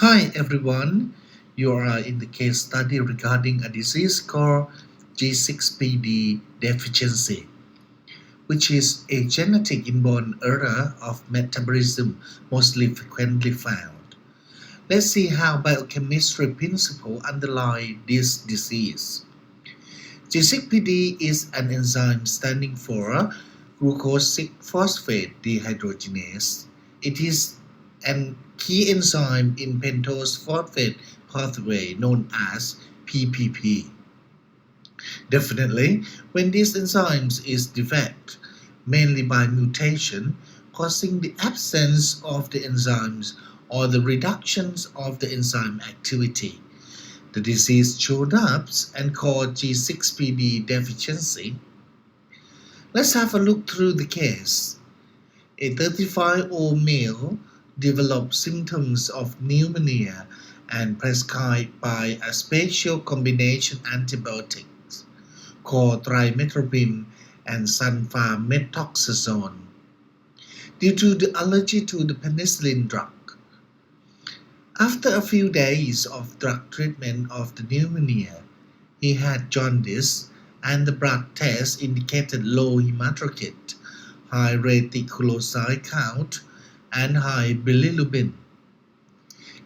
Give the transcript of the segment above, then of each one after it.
Hi everyone, you are in the case study regarding a disease called G6PD deficiency, which is a genetic inborn error of metabolism mostly frequently found. Let's see how biochemistry principles underlie this disease. G6PD is an enzyme standing for glucose 6-phosphate dehydrogenase. It is a key enzyme in pentose phosphate pathway known as PPP. Definitely, when this enzyme is defect, mainly by mutation, causing the absence of the enzymes or the reductions of the enzyme activity, the disease showed up and called G6PD deficiency. Let's have a look through the case. A 35-year-old male developed symptoms of pneumonia and prescribed by a special combination antibiotics called trimethoprim and sulfamethoxazole due to the allergy to the penicillin drug. After a few days of drug treatment of the pneumonia, he had jaundice and the blood test indicated low hematocrit, high reticulocyte count, and high bilirubin.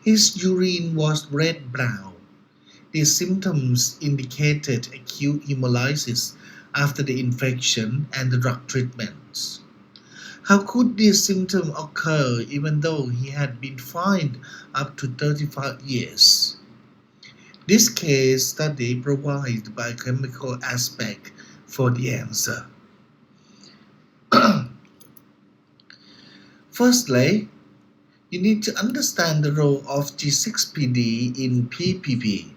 His urine was red-brown. These symptoms indicated acute hemolysis after the infection and the drug treatments. How could this symptom occur even though he had been fined up to 35 years? This case study provides the biochemical aspect for the answer. Firstly, you need to understand the role of G6PD in PPP.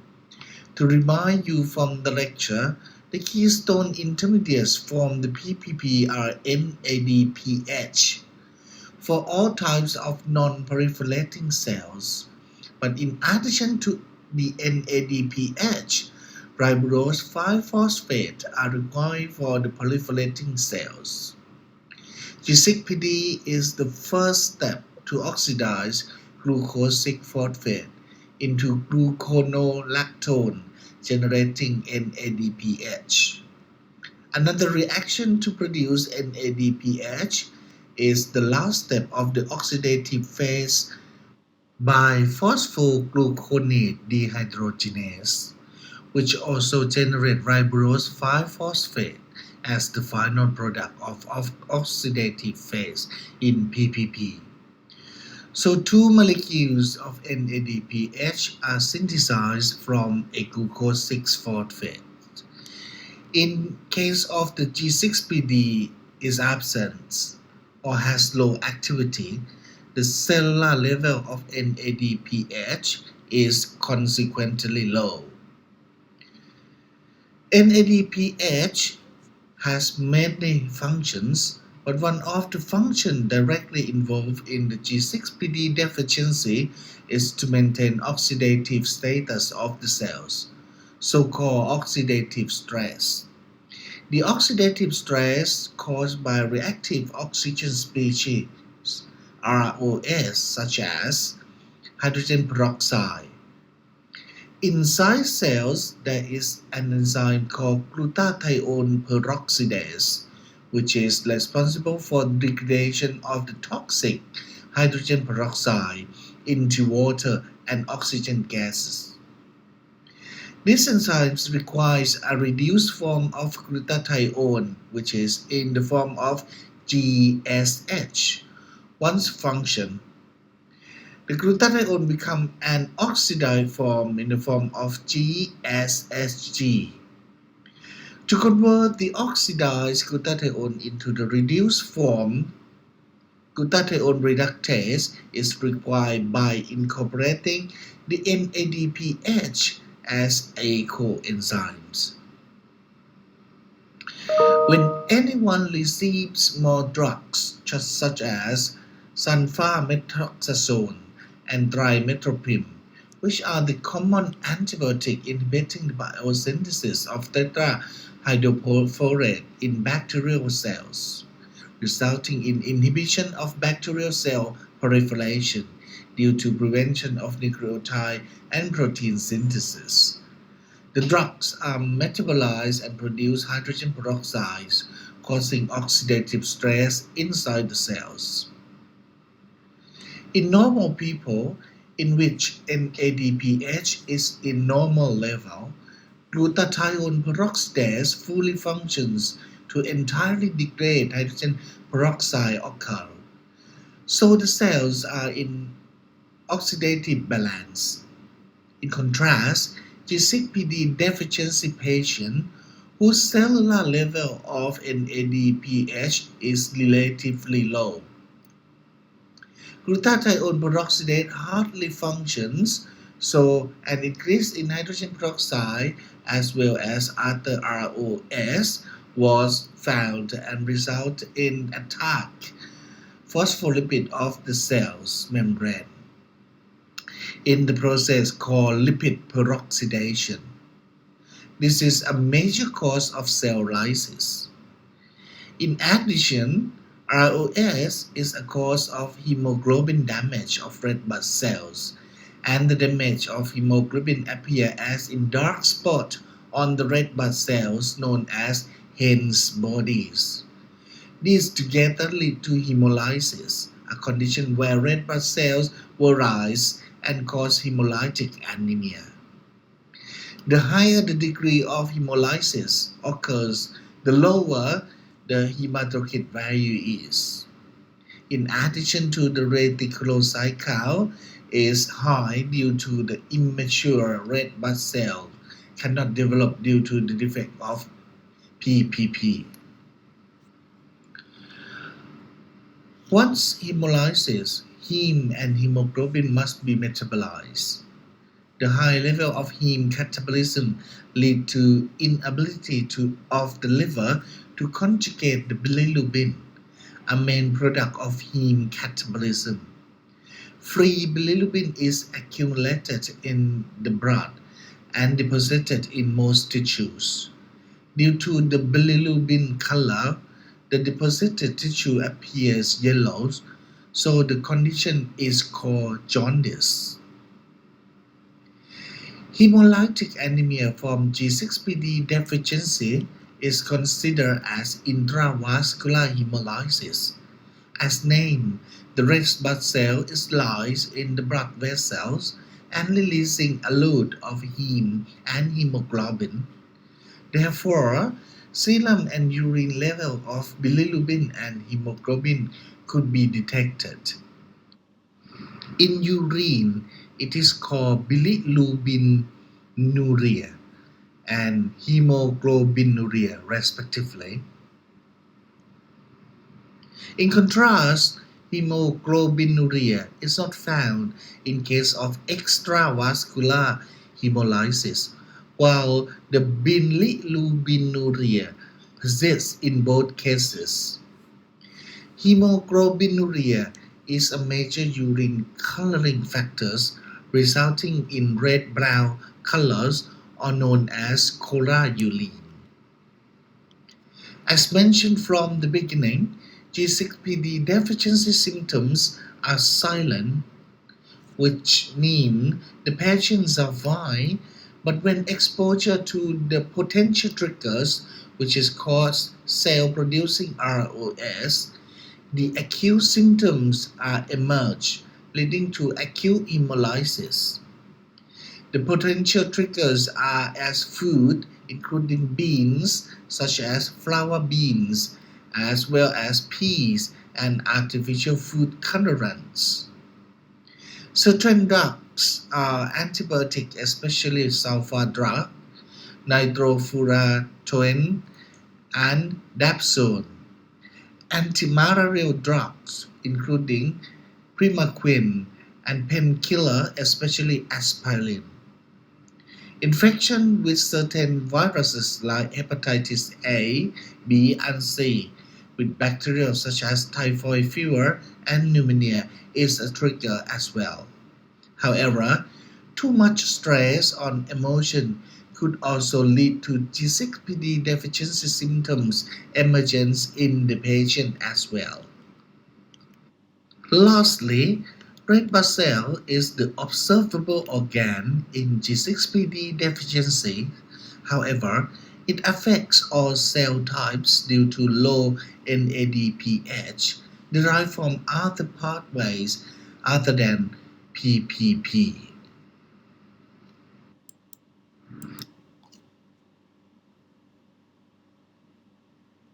To remind you from the lecture, the keystone intermediates from the PPP are NADPH for all types of non-proliferating cells. But in addition to the NADPH, ribose 5-phosphate are required for the proliferating cells. G6PD is the first step to oxidize glucose 6-phosphate into gluconolactone, generating NADPH. Another reaction to produce NADPH is the last step of the oxidative phase by phosphogluconate dehydrogenase, which also generates ribose 5-phosphate as the final product of oxidative phase in PPP. So two molecules of NADPH are synthesized from a glucose 6-phosphate. In case of the G6PD is absent or has low activity, the cellular level of NADPH is consequently low. NADPH has many functions, but one of the functions directly involved in the G6PD deficiency is to maintain oxidative status of the cells, so-called oxidative stress. The oxidative stress caused by reactive oxygen species, ROS, such as hydrogen peroxide. Inside cells, there is an enzyme called glutathione peroxidase, which is responsible for the degradation of the toxic hydrogen peroxide into water and oxygen gases. This enzyme requires a reduced form of glutathione, which is in the form of GSH. Once function, the glutathione becomes an oxidized form in the form of GSHG. To convert the oxidized glutathione into the reduced form, glutathione reductase is required by incorporating the NADPH as a coenzyme. When anyone receives more drugs, such as sulfamethoxazole and trimethoprim, which are the common antibiotic inhibiting the biosynthesis of tetrahydrofolate in bacterial cells, resulting in inhibition of bacterial cell proliferation, due to prevention of nucleotide and protein synthesis. The drugs are metabolized and produce hydrogen peroxide, causing oxidative stress inside the cells. In normal people, in which NADPH is in normal level, glutathione peroxidase fully functions to entirely degrade hydrogen peroxide occur. So the cells are in oxidative balance. In contrast, G6PD deficiency patient whose cellular level of NADPH is relatively low. Glutathione peroxidase hardly functions, so an increase in hydrogen peroxide as well as other ROS was found and resulted in attack phospholipid of the cell's membrane in the process called lipid peroxidation. This is a major cause of cell lysis. In addition, ROS is a cause of hemoglobin damage of red blood cells, and the damage of hemoglobin appear as in dark spot on the red blood cells known as hen's bodies. These together lead to hemolysis, a condition where red blood cells will rise and cause hemolytic anemia. The higher the degree of hemolysis occurs, the lower the hematocrit value is. In addition to the reticulocyte count is high due to the immature red blood cell cannot develop due to the defect of PPP. Once hemolysis, heme and hemoglobin must be metabolized. The high level of heme catabolism lead to inability of the liver to conjugate the bilirubin, a main product of heme catabolism. Free bilirubin is accumulated in the blood and deposited in most tissues. Due to the bilirubin color, the deposited tissue appears yellow, so the condition is called jaundice. Hemolytic anemia from G6PD deficiency is considered as intravascular hemolysis. As named, the red blood cell is lysed in the blood vessels and releasing a load of heme and hemoglobin. Therefore, serum and urine level of bilirubin and hemoglobin could be detected. In urine, it is called bilirubinuria and hemoglobinuria, respectively. In contrast, hemoglobinuria is not found in case of extravascular hemolysis, while the bilirubinuria persists in both cases. Hemoglobinuria is a major urine coloring factor resulting in red-brown colors or known as chorioline. As mentioned from the beginning, G6PD deficiency symptoms are silent, which mean the patients are fine, but when exposure to the potential triggers, which is called cell-producing ROS, the acute symptoms are emerge, leading to acute hemolysis. The potential triggers are as food, including beans such as flour beans, as well as peas and artificial food colorants. Certain drugs are antibiotic, especially sulfur drug, nitrofurantoin, and dapsone. Antimalarial drugs, including primaquine and painkiller, especially aspirin. Infection with certain viruses like hepatitis A, B, and C with bacteria such as typhoid fever and pneumonia is a trigger as well. However, too much stress on emotion could also lead to G6PD deficiency symptoms emergence in the patient as well. Lastly, Red blood cell is the observable organ in G6PD deficiency. However, it affects all cell types due to low NADPH derived from other pathways other than PPP.